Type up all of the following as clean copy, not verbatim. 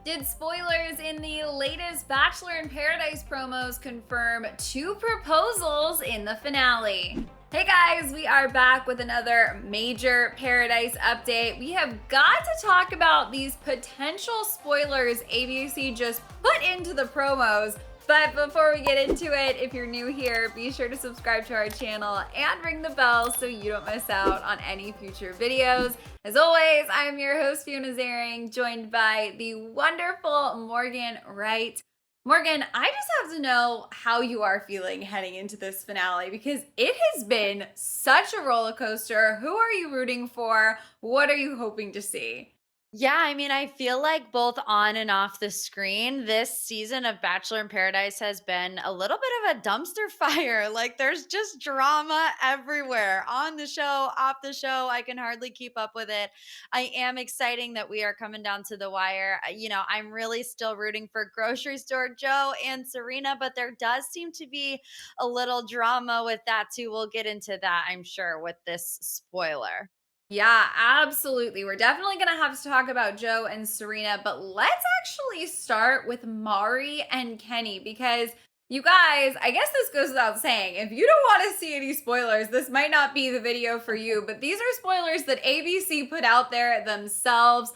Did spoilers in the latest Bachelor in Paradise promos confirm two proposals in the finale? Hey guys, we are back with another major Paradise update. We have got to talk about these potential spoilers ABC just put into the promos. But before we get into it, if you're new here, be sure to subscribe to our channel and ring the bell so you don't miss out on any future videos. As always, I am your host, Fiona Zaring, joined by the wonderful Morgan Wright. Morgan, I just have to know how you are feeling heading into this finale because it has been such a roller coaster. Who are you rooting for? What are you hoping to see? Yeah, I mean, I feel like both on and off the screen, this season of Bachelor in Paradise has been a little bit of a dumpster fire. Like, there's just drama everywhere on the show, off the show. I can hardly keep up with it. I am exciting that we are coming down to the wire. I'm really still rooting for Grocery Store Joe and Serena, but there does seem to be a little drama with that too. We'll get into that, I'm sure, with this spoiler. Yeah, absolutely. We're definitely going to have to talk about Joe and Serena, but let's actually start with Mari and Kenny because you guys, I guess this goes without saying, if you don't want to see any spoilers, this might not be the video for you, but these are spoilers that ABC put out there themselves.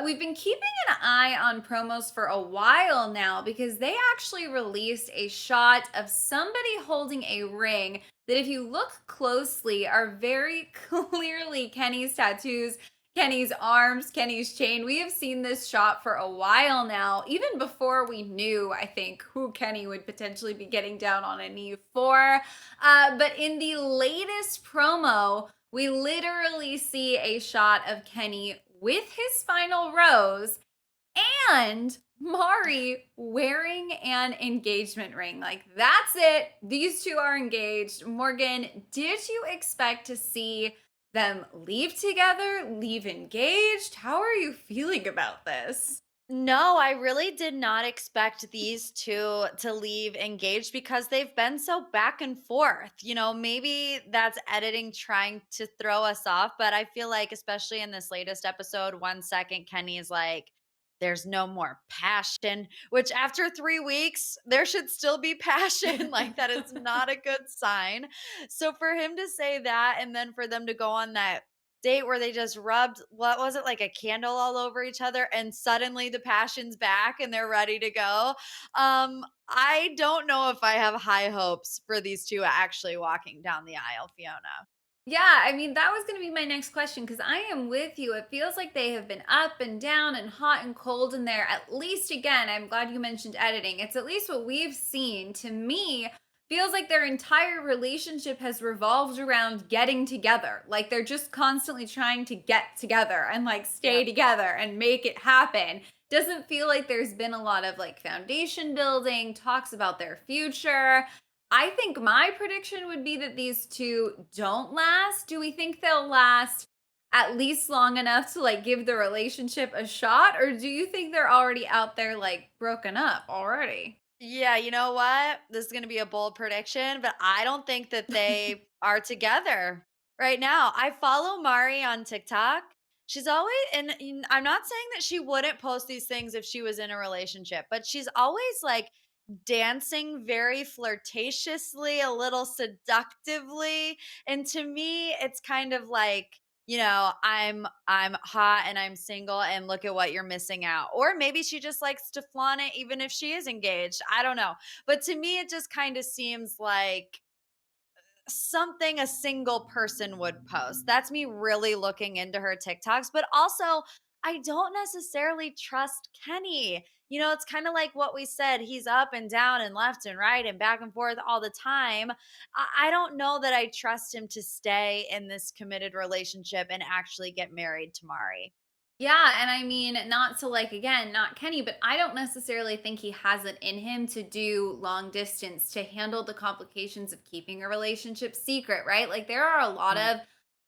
We've been keeping an eye on promos for a while now because they actually released a shot of somebody holding a ring that if you look closely are very clearly Kenny's tattoos, Kenny's arms, Kenny's chain. We have seen this shot for a while now, even before we knew, I think, who Kenny would potentially be getting down on a knee for. But in the latest promo, we literally see a shot of Kenny with his final rose and Mari wearing an engagement ring. Like, that's it. These two are engaged. Morgan, did you expect to see them leave together, leave engaged? How are you feeling about this? No, I really did not expect these two to leave engaged because they've been so back and forth. Maybe that's editing trying to throw us off, but I feel like, especially in this latest episode, 1 second Kenny is like, there's no more passion, which after 3 weeks, there should still be passion. Like, that is not a good sign. So, for him to say that and then for them to go on that date where they just rubbed, what was it, like a candle all over each other, and suddenly the passion's back and they're ready to go. I don't know if I have high hopes for these two actually walking down the aisle, Fiona. Yeah, I mean, that was going to be my next question because I am with you. It feels like they have been up and down and hot and cold in there. At least, again, I'm glad you mentioned editing. It's at least what we've seen. To me, feels like their entire relationship has revolved around getting together. Like they're just constantly trying to get together and like stay Yep. together and make it happen. Doesn't feel like there's been a lot of like foundation building, talks about their future. I think my prediction would be that these two don't last. Do we think they'll last at least long enough to like give the relationship a shot? Or do you think they're already out there like broken up already? Yeah, you know what? This is going to be a bold prediction, but I don't think that they are together right now. I follow Mari on TikTok. She's always, and I'm not saying that she wouldn't post these things if she was in a relationship, but she's always like dancing very flirtatiously, a little seductively. And to me, it's kind of like, I'm hot and I'm single and look at what you're missing out. Or maybe she just likes to flaunt it even if she is engaged. I don't know. But to me it just kind of seems like something a single person would post. That's me really looking into her TikToks, but also I don't necessarily trust Kenny. It's kind of like what we said. He's up and down and left and right and back and forth all the time. I don't know that I trust him to stay in this committed relationship and actually get married to Mari. Yeah, and I mean, not to like again, not Kenny, but I don't necessarily think he has it in him to do long distance to handle the complications of keeping a relationship secret, right? Like there are a lot Mm. of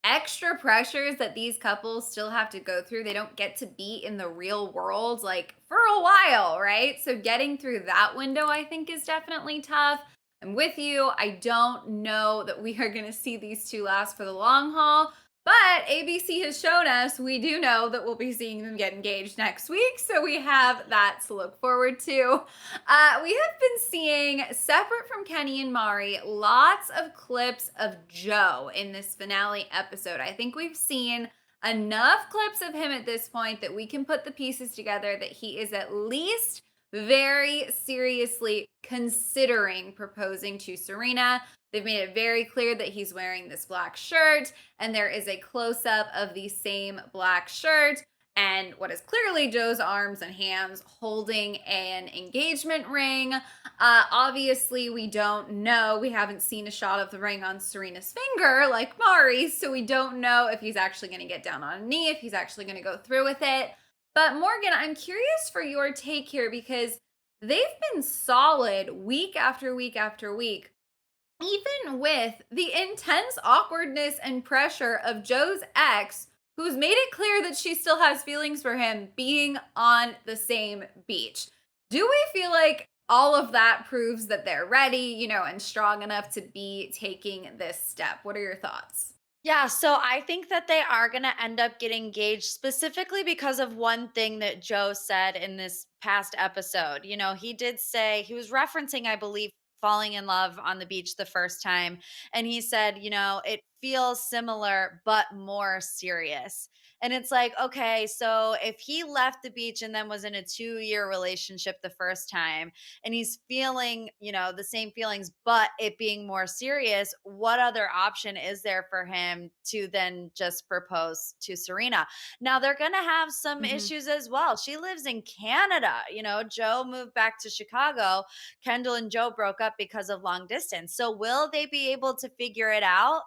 extra pressures that these couples still have to go through. They don't get to be in the real world like for a while, right? So getting through that window I think is definitely tough. I'm with you. I don't know that we are going to see these two last for the long haul. But ABC has shown us we do know that we'll be seeing them get engaged next week. So we have that to look forward to. We have been seeing, separate from Kenny and Mari, lots of clips of Joe in this finale episode. I think we've seen enough clips of him at this point that we can put the pieces together that he is at least very seriously considering proposing to Serena. They've made it very clear that he's wearing this black shirt, and there is a close up of the same black shirt and what is clearly Joe's arms and hands holding an engagement ring. Obviously, we don't know. We haven't seen a shot of the ring on Serena's finger like Mari, so we don't know if he's actually going to get down on a knee, if he's actually going to go through with it. But Morgan, I'm curious for your take here because they've been solid week after week after week, even with the intense awkwardness and pressure of Joe's ex, who's made it clear that she still has feelings for him, being on the same beach. Do we feel like all of that proves that they're ready, and strong enough to be taking this step? What are your thoughts? Yeah, so I think that they are going to end up getting engaged specifically because of one thing that Joe said in this past episode. He did say, he was referencing, I believe, falling in love on the beach the first time. And he said, it feels similar, but more serious. And it's like, okay, so if he left the beach and then was in a 2-year relationship the first time, and he's feeling, the same feelings, but it being more serious, what other option is there for him to then just propose to Serena? Now, they're going to have some Mhm. issues as well. She lives in Canada. Joe moved back to Chicago. Kendall and Joe broke up because of long distance. So, will they be able to figure it out?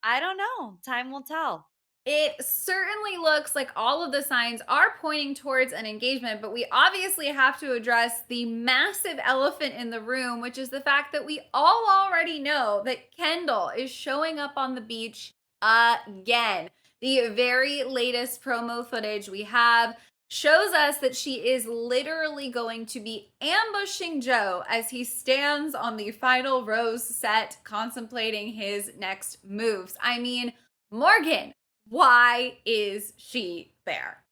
I don't know. Time will tell. It certainly looks like all of the signs are pointing towards an engagement, but we obviously have to address the massive elephant in the room, which is the fact that we all already know that Kendall is showing up on the beach again. The very latest promo footage we have shows us that she is literally going to be ambushing Joe as he stands on the final rose set contemplating his next moves. I mean, Morgan, why is she there?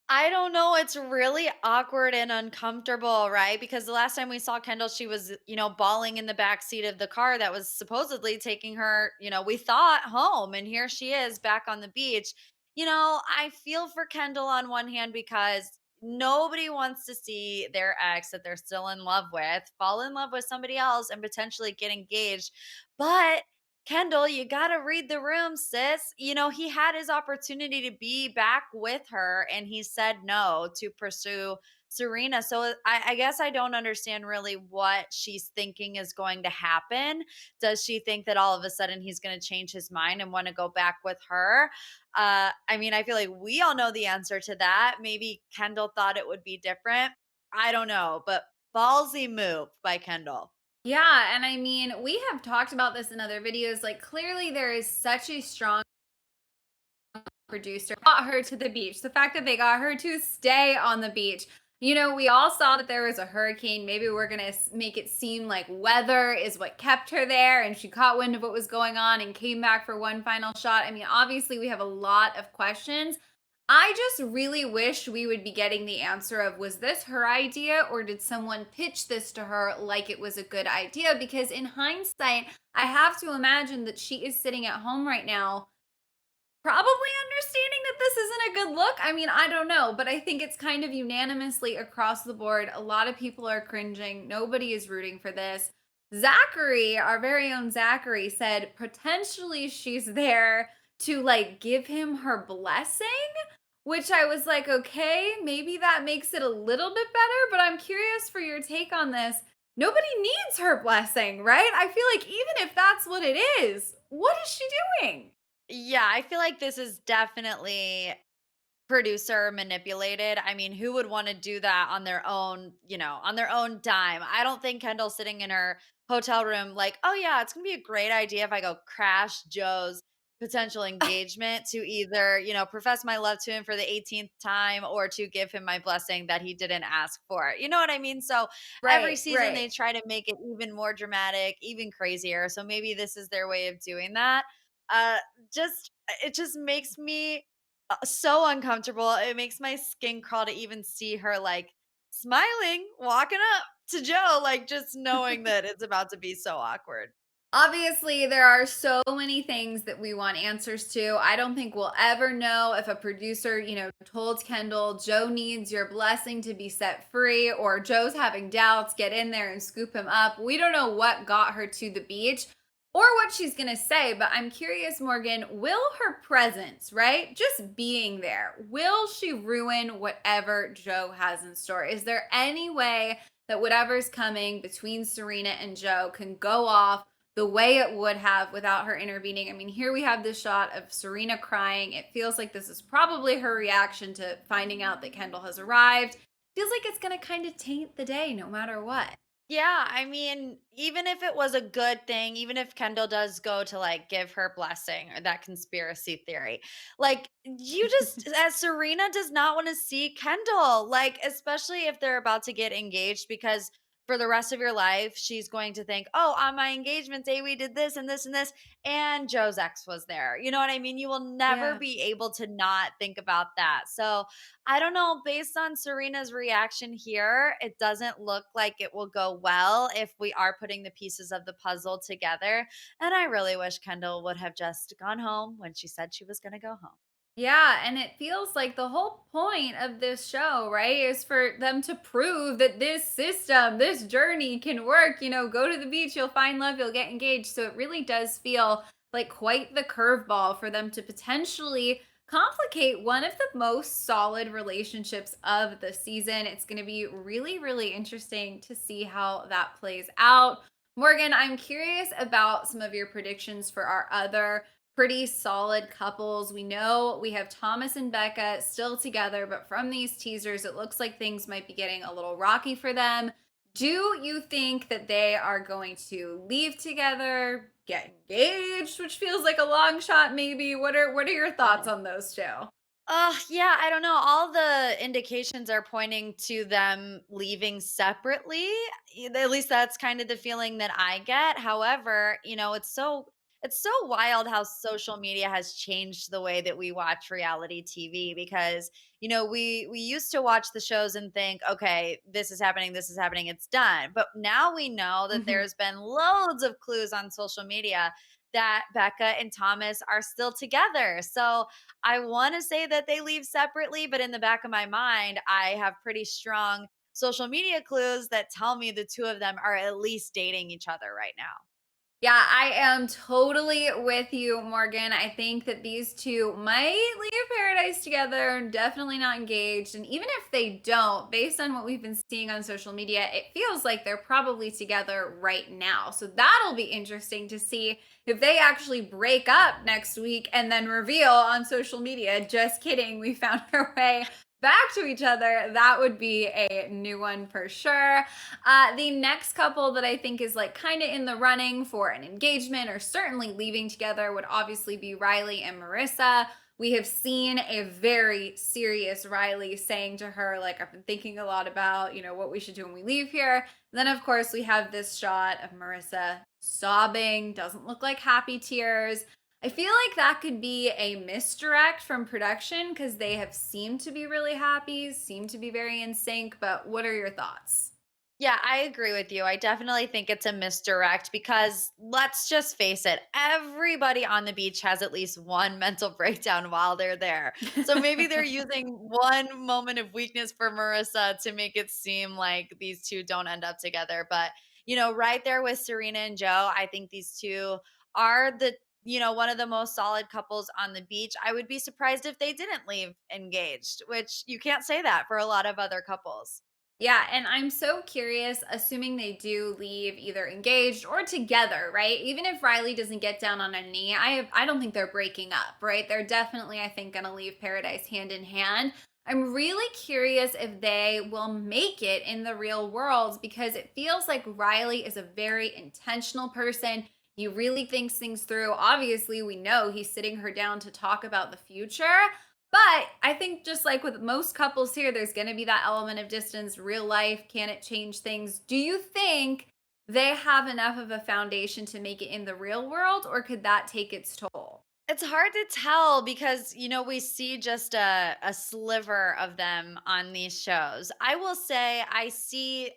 I don't know. It's really awkward and uncomfortable, right? Because the last time we saw Kendall, she was, bawling in the back seat of the car that was supposedly taking her, we thought home. And here she is back on the beach. I feel for Kendall on one hand because nobody wants to see their ex that they're still in love with fall in love with somebody else and potentially get engaged. But Kendall, you got to read the room, sis. He had his opportunity to be back with her and he said no to pursue Serena. So I guess I don't understand really what she's thinking is going to happen. Does she think that all of a sudden he's going to change his mind and want to go back with her? I mean, I feel like we all know the answer to that. Maybe Kendall thought it would be different. I don't know, but ballsy move by Kendall. Yeah, and I mean, we have talked about this in other videos. Like, clearly, there is such a strong producer got her to the beach. The fact that they got her to stay on the beach. We all saw that there was a hurricane. Maybe we're going to make it seem like weather is what kept her there and she caught wind of what was going on and came back for one final shot. I mean, obviously, we have a lot of questions. I just really wish we would be getting the answer of, was this her idea or did someone pitch this to her like it was a good idea? Because in hindsight, I have to imagine that she is sitting at home right now probably understanding that this isn't a good look. I mean, I don't know, but I think it's kind of unanimously across the board. A lot of people are cringing. Nobody is rooting for this. Zachary, our very own Zachary, said potentially she's there to like give him her blessing, which I was like, okay, maybe that makes it a little bit better, but I'm curious for your take on this. Nobody needs her blessing, right? I feel like even if that's what it is, what is she doing? Yeah, I feel like this is definitely producer manipulated. I mean, who would want to do that on their own, on their own dime? I don't think Kendall's sitting in her hotel room like, oh, yeah, it's going to be a great idea if I go crash Joe's potential engagement to either, profess my love to him for the 18th time or to give him my blessing that he didn't ask for. You know what I mean? So every Right, season right. they try to make it even more dramatic, even crazier. So maybe this is their way of doing that. Uh, just it just makes me so uncomfortable. It makes my skin crawl to even see her like smiling, walking up to Joe, like just knowing that it's about to be so awkward. Obviously, there are so many things that we want answers to. I don't think we'll ever know if a producer, told Kendall, Joe needs your blessing to be set free, or Joe's having doubts, get in there and scoop him up. We don't know what got her to the beach or what she's going to say, but I'm curious, Morgan, will her presence, right? Just being there, will she ruin whatever Joe has in store? Is there any way that whatever's coming between Serena and Joe can go off the way it would have without her intervening? I mean, here we have this shot of Serena crying. It feels like this is probably her reaction to finding out that Kendall has arrived. Feels like it's going to kind of taint the day no matter what. Yeah, I mean, even if it was a good thing, even if Kendall does go to like give her blessing or that conspiracy theory, like you just, as Serena does not want to see Kendall, like, especially if they're about to get engaged, because for the rest of your life, she's going to think, oh, on my engagement day, we did this and this and this, and Joe's ex was there. You know what I mean? You will never Yeah. be able to not think about that. So, I don't know, based on Serena's reaction here, it doesn't look like it will go well if we are putting the pieces of the puzzle together. And I really wish Kendall would have just gone home when she said she was going to go home. Yeah, and it feels like the whole point of this show, right, is for them to prove that this system, this journey can work. Go to the beach, you'll find love, you'll get engaged. So it really does feel like quite the curveball for them to potentially complicate one of the most solid relationships of the season. It's going to be really, really interesting to see how that plays out. Morgan, I'm curious about some of your predictions for our other pretty solid couples. We know we have Thomas and Becca still together, but from these teasers, it looks like things might be getting a little rocky for them. Do you think that they are going to leave together, get engaged, which feels like a long shot maybe? What are your thoughts on those two? Yeah, I don't know. All the indications are pointing to them leaving separately. At least that's kind of the feeling that I get. However, it's so wild how social media has changed the way that we watch reality TV, because we used to watch the shows and think, okay, this is happening, it's done. But now we know that Mhm. there's been loads of clues on social media that Becca and Thomas are still together. So I want to say that they leave separately, but in the back of my mind, I have pretty strong social media clues that tell me the two of them are at least dating each other right now. Yeah, I am totally with you, Morgan. I think that these two might leave paradise together, definitely not engaged. And even if they don't, based on what we've been seeing on social media, it feels like they're probably together right now. So that'll be interesting to see if they actually break up next week and then reveal on social media, just kidding, we found our way back to each other. That would be a new one for sure. The next couple that I think is like kind of in the running for an engagement or certainly leaving together would obviously be Riley and Marissa. We have seen a very serious Riley saying to her, like, I've been thinking a lot about, what we should do when we leave here. Then, of course, we have this shot of Marissa sobbing, doesn't look like happy tears. I feel like that could be a misdirect from production because they have seemed to be really happy, seem to be very in sync. But what are your thoughts? Yeah, I agree with you. I definitely think it's a misdirect because let's just face it, everybody on the beach has at least one mental breakdown while they're there. So maybe they're using one moment of weakness for Marissa to make it seem like these two don't end up together. But, right there with Serena and Joe, I think these two are one of the most solid couples on the beach. I would be surprised if they didn't leave engaged, which you can't say that for a lot of other couples. Yeah, and I'm so curious, assuming they do leave either engaged or together, right? Even if Riley doesn't get down on a knee, I don't think they're breaking up, right? They're definitely, I think, gonna leave paradise hand in hand. I'm really curious if they will make it in the real world because it feels like Riley is a very intentional person. He really thinks things through. Obviously, we know he's sitting her down to talk about the future. But I think just like with most couples here, there's going to be that element of distance, real life. Can it change things? Do you think they have enough of a foundation to make it in the real world, or could that take its toll? It's hard to tell because, we see just a sliver of them on these shows. I will say I see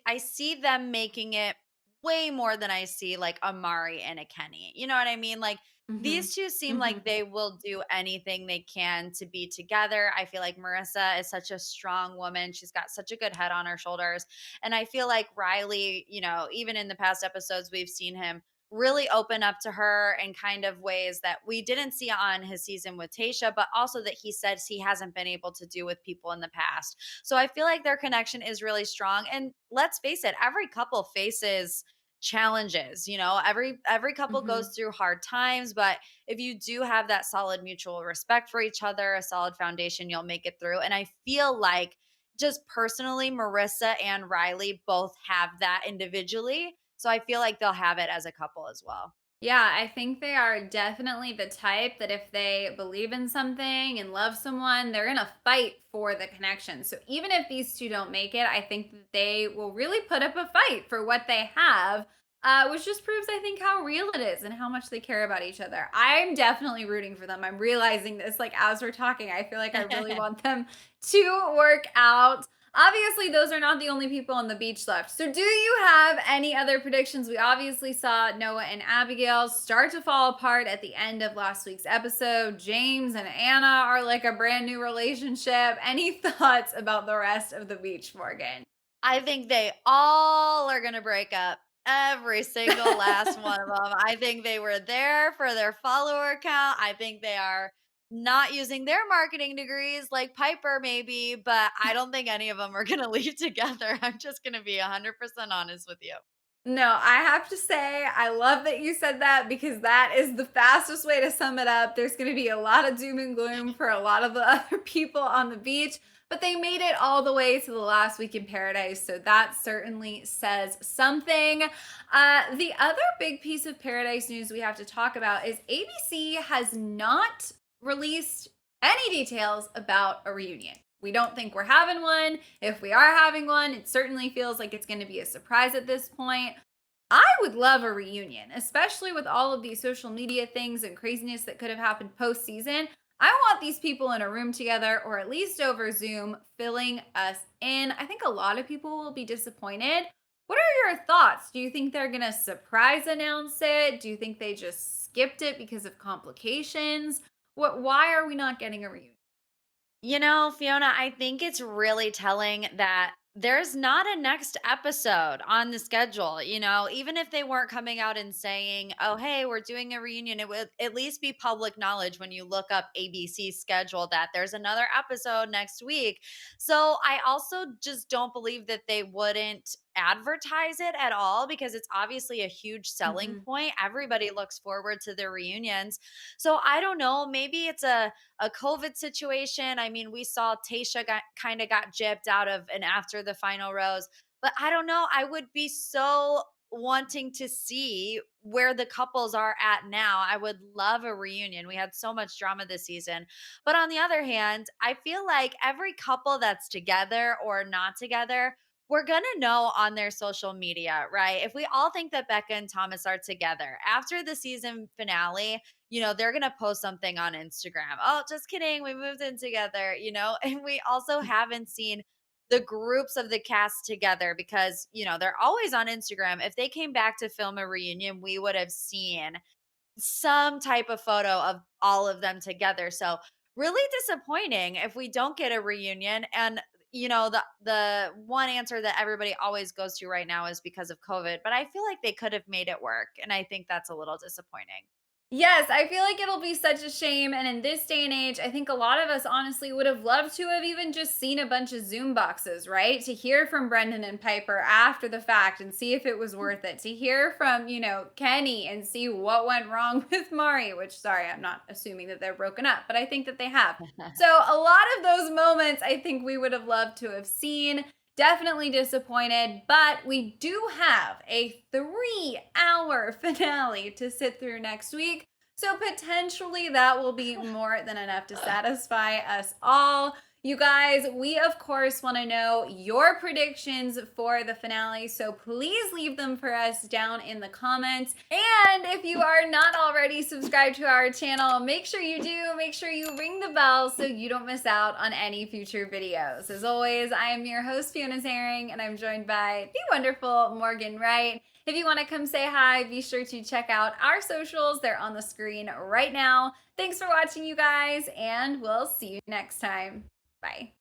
them making it way more than I see like Amari and a Kenny. You know what I mean? Like Mhm. these two seem like Mhm. they will do anything they can to be together. I feel like Marissa is such a strong woman. She's got such a good head on her shoulders. And I feel like Riley, even in the past episodes, we've seen him really open up to her in kind of ways that we didn't see on his season with Tasha, but also that he says he hasn't been able to do with people in the past. So I feel like their connection is really strong. And let's face it, every couple faces challenges. Every couple goes Mhm. through hard times, but if you do have that solid mutual respect for each other, a solid foundation, you'll make it through. And I feel like just personally, Marissa and Riley both have that individually. So I feel like they'll have it as a couple as well. Yeah, I think they are definitely the type that if they believe in something and love someone, they're going to fight for the connection. So even if these two don't make it, I think that they will really put up a fight for what they have, which just proves, I think, how real it is and how much they care about each other. I'm definitely rooting for them. I'm realizing this, like, as we're talking, I feel like I really want them to work out. Obviously, those are not the only people on the beach left. So, do you have any other predictions? We obviously saw Noah and Abigail start to fall apart at the end of last week's episode. James and Anna are like a brand new relationship. Any thoughts about the rest of the beach, Morgan? I think they all are gonna break up. Every single last one of them. I think they were there for their follower count. I think they are not using their marketing degrees like Piper maybe, but I don't think any of them are gonna leave together. I'm just gonna be 100% honest with you. No, I have to say, I love that you said that because that is the fastest way to sum it up. There's going to be a lot of doom and gloom for a lot of the other people on the beach, but they made it all the way to the last week in paradise. So that certainly says something. The other big piece of paradise news we have to talk about is ABC has not released any details about a reunion. We don't think we're having one. If we are having one, it certainly feels like it's going to be a surprise at this point. I would love a reunion, especially with all of these social media things and craziness that could have happened post season. I want these people in a room together or at least over Zoom, filling us in. I think a lot of people will be disappointed. What are your thoughts? Do you think they're going to surprise announce it? Do you think they just skipped it because of complications? Why are we not getting a reunion? Fiona, I think it's really telling that there's not a next episode on the schedule. Even if they weren't coming out and saying, oh, hey, we're doing a reunion, it would at least be public knowledge when you look up ABC's schedule that there's another episode next week. So I also just don't believe that they wouldn't advertise it at all because it's obviously a huge selling Mhm. point. Everybody looks forward to their reunions. So I don't know, maybe it's a COVID situation. I mean, we saw Tasha got gypped out of and after the final rose, but I don't know. I would be so wanting to see where the couples are at now. I would love a reunion. We had so much drama this season. But on the other hand, I feel like every couple that's together or not together, we're going to know on their social media, right? If we all think that Becca and Thomas are together after the season finale, they're going to post something on Instagram. Oh, just kidding. We moved in together, and we also haven't seen the groups of the cast together because, they're always on Instagram. If they came back to film a reunion, we would have seen some type of photo of all of them together. So, really disappointing if we don't get a reunion. And the one answer that everybody always goes to right now is because of COVID, but I feel like they could have made it work, and I think that's a little disappointing. Yes, I feel like it'll be such a shame. And in this day and age, I think a lot of us honestly would have loved to have even just seen a bunch of Zoom boxes, right? To hear from Brendan and Piper after the fact and see if it was worth it. To hear from, Kenny and see what went wrong with Mari, which, sorry, I'm not assuming that they're broken up, but I think that they have. So a lot of those moments I think we would have loved to have seen. Definitely disappointed, but we do have a 3-hour finale to sit through next week. So potentially that will be more than enough to satisfy us all. You guys, we of course want to know your predictions for the finale, so please leave them for us down in the comments. And if you are not already subscribed to our channel, make sure you do. Make sure you ring the bell so you don't miss out on any future videos. As always, I am your host, Fiona Zaring, and I'm joined by the wonderful Morgan Wright. If you want to come say hi, be sure to check out our socials. They're on the screen right now. Thanks for watching, you guys, and we'll see you next time. Bye.